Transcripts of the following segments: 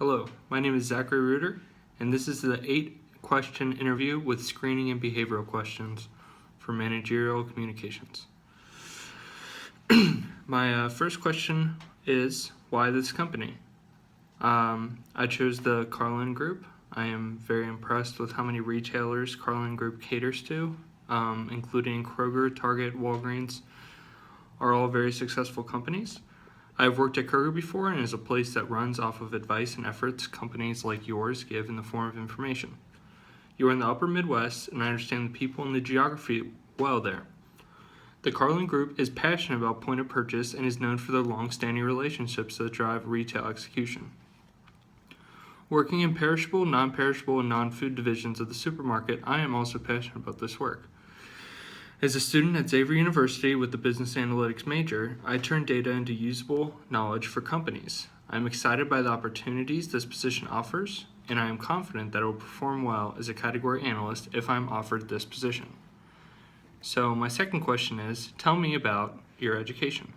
Hello, my name is Zachary Reuter, and this is the 8-question interview with screening and behavioral questions for managerial communications. My first question is, why this company? I chose the Carlin Group. I am very impressed with how many retailers Carlin Group caters to, including Kroger, Target, Walgreens, are all very successful companies. I've worked at Kroger before, and is a place that runs off of advice and efforts companies like yours give in the form of information. You are in the upper Midwest, and I understand the people and the geography well there. The Carlin Group is passionate about point of purchase and is known for their long-standing relationships that drive retail execution. Working in perishable, non-perishable, and non-food divisions of the supermarket, I am also passionate about this work. As a student at Xavier University with the business analytics major, I turn data into usable knowledge for companies. I am excited by the opportunities this position offers, and I am confident that I will perform well as a category analyst if I am offered this position. So my second question is, tell me about your education.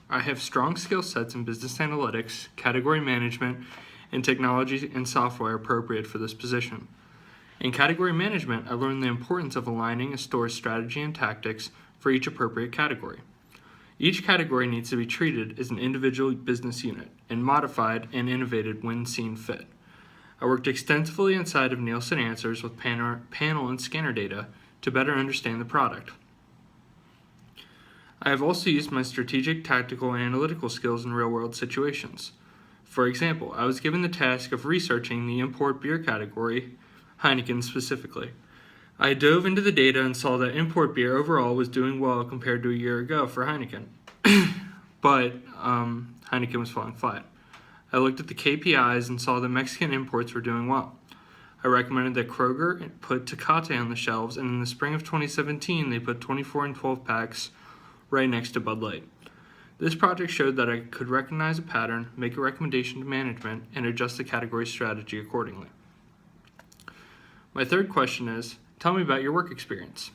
I have strong skill sets in business analytics, category management, and technology and software appropriate for this position. In category management, I learned the importance of aligning a store's strategy and tactics for each appropriate category. Each category needs to be treated as an individual business unit and modified and innovated when seen fit. I worked extensively inside of Nielsen Answers with panel and scanner data to better understand the product. I have also used my strategic, tactical, and analytical skills in real-world situations. For example, I was given the task of researching the import beer category, Heineken specifically. I dove into the data and saw that import beer overall was doing well compared to a year ago for Heineken, but Heineken was falling flat. I looked at the KPIs and saw that Mexican imports were doing well. I recommended that Kroger put Tecate on the shelves, and in the spring of 2017, they put 24 and 12 packs right next to Bud Light. This project showed that I could recognize a pattern, make a recommendation to management, and adjust the category strategy accordingly. My third question is, tell me about your work experience.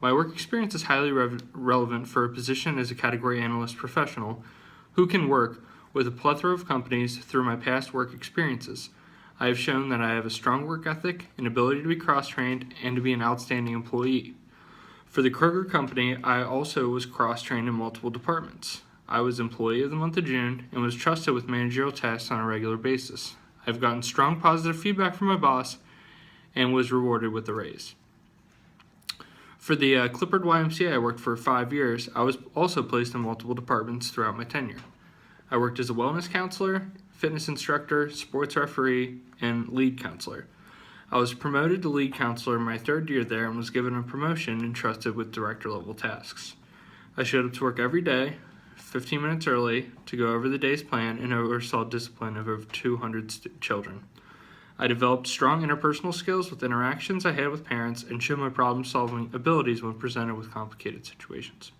My work experience is highly relevant for a position as a category analyst professional who can work with a plethora of companies through my past work experiences. I have shown that I have a strong work ethic, an ability to be cross-trained, and to be an outstanding employee. For the Kroger company, I also was cross-trained in multiple departments. I was Employee of the Month of June and was trusted with managerial tasks on a regular basis. I've gotten strong positive feedback from my boss and was rewarded with a raise. For the Clippard YMCA I worked for 5 years, I was also placed in multiple departments throughout my tenure. I worked as a wellness counselor, fitness instructor, sports referee, and lead counselor. I was promoted to lead counselor in my 3rd year there and was given a promotion and trusted with director level tasks. I showed up to work every day, 15 minutes early, to go over the day's plan and oversaw discipline of over 200 children. I developed strong interpersonal skills with interactions I had with parents and showed my problem-solving abilities when presented with complicated situations.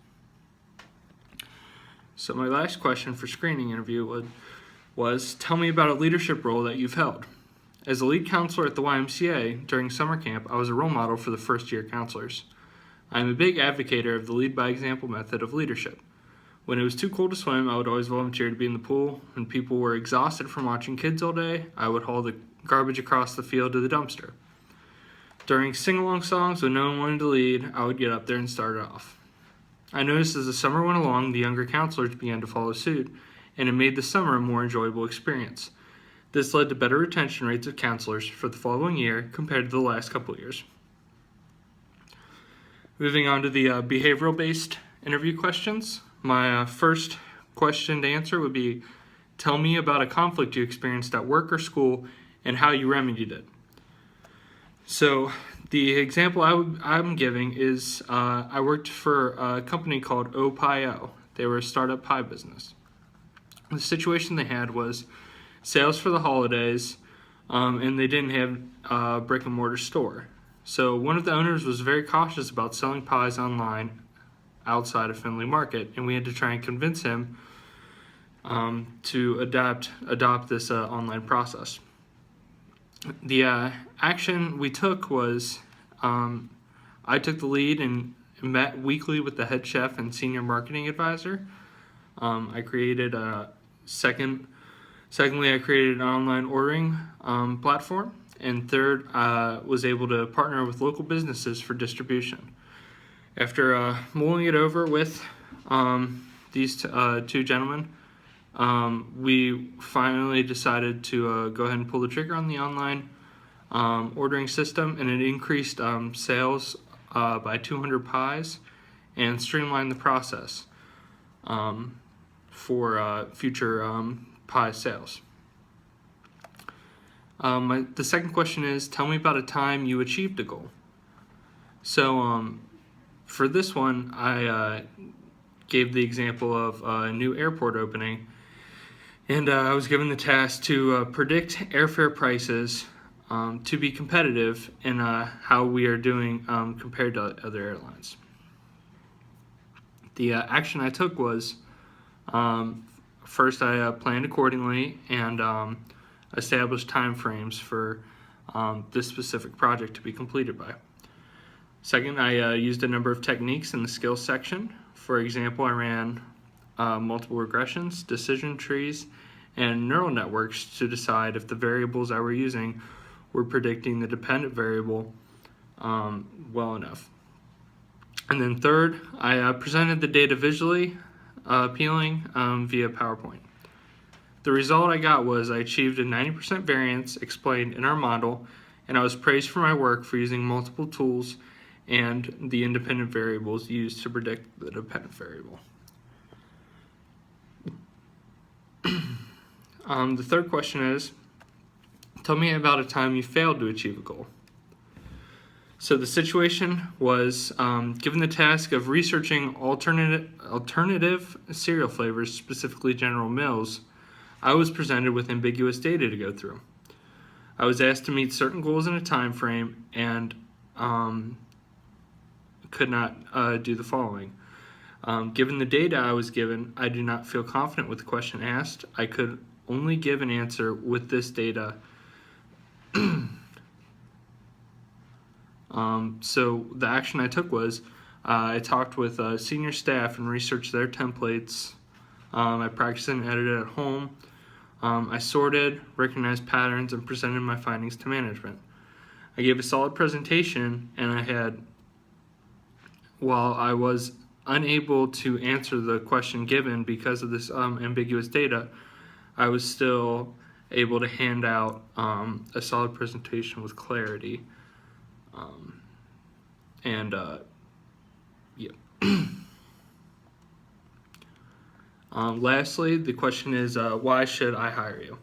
So my last question for screening interview was, tell me about a leadership role that you've held. As a lead counselor at the YMCA during summer camp, I was a role model for the first-year counselors. I am a big advocate of the lead-by-example method of leadership. When it was too cold to swim, I would always volunteer to be in the pool. When people were exhausted from watching kids all day, I would haul the garbage across the field to the dumpster. During sing-along songs when no one wanted to lead, I would get up there and start it off. I noticed as the summer went along, the younger counselors began to follow suit, and it made the summer a more enjoyable experience. This led to better retention rates of counselors for the following year compared to the last couple years. Moving on to the behavioral-based interview questions. My first question to answer would be, tell me about a conflict you experienced at work or school and how you remedied it. So the example I'm giving is I worked for a company called OPIO. They were a startup pie business. The situation they had was sales for the holidays, and they didn't have a brick and mortar store. So one of the owners was very cautious about selling pies online outside of Findlay Market, and we had to try and convince him to adopt this online process. The action we took was I took the lead and met weekly with the head chef and senior marketing advisor. I created a second Secondly, I created an online ordering platform. And third, was able to partner with local businesses for distribution. After mulling it over with these two gentlemen, we finally decided to go ahead and pull the trigger on the online ordering system, and it increased sales by 200 pies and streamlined the process for future pie sales. The second question is, tell me about a time you achieved a goal. So for this one, I gave the example of a new airport opening, and I was given the task to predict airfare prices to be competitive in how we are doing compared to other airlines. The action I took was, first I planned accordingly and established time frames for this specific project to be completed by. Second, I used a number of techniques in the skills section. For example, I ran multiple regressions, decision trees, and neural networks to decide if the variables I were using were predicting the dependent variable well enough. And then third, I presented the data visually appealing via PowerPoint. The result I got was I achieved a 90% variance explained in our model, and I was praised for my work for using multiple tools and the independent variables used to predict the dependent variable. The third question is, tell me about a time you failed to achieve a goal. So the situation was, given the task of researching alternative cereal flavors, specifically General Mills, I was presented with ambiguous data to go through. I was asked to meet certain goals in a time frame and could not do the following. Given the data I was given, I do not feel confident with the question asked. I could only give an answer with this data. So the action I took was I talked with senior staff and researched their templates. I practiced and edited at home. I sorted, recognized patterns, and presented my findings to management. I gave a solid presentation, and while I was unable to answer the question given because of this ambiguous data, I was still able to hand out a solid presentation with clarity. Lastly, the question is, why should I hire you?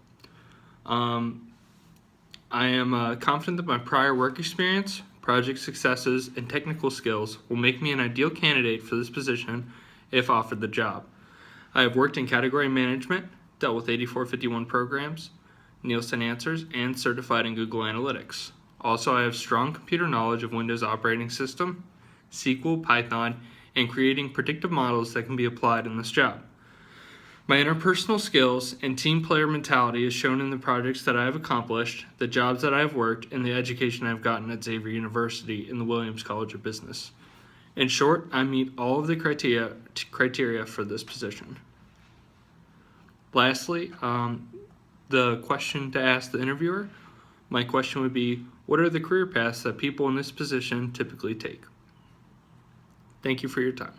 I am confident that my prior work experience, project successes, and technical skills will make me an ideal candidate for this position if offered the job. I have worked in category management, dealt with 8451 programs, Nielsen Answers, and certified in Google Analytics. Also, I have strong computer knowledge of Windows operating system, SQL, Python, and creating predictive models that can be applied in this job. My interpersonal skills and team player mentality is shown in the projects that I have accomplished, the jobs that I have worked, and the education I have gotten at Xavier University in the Williams College of Business. In short, I meet all of the criteria for this position. Lastly, the question to ask the interviewer, my question would be, what are the career paths that people in this position typically take? Thank you for your time.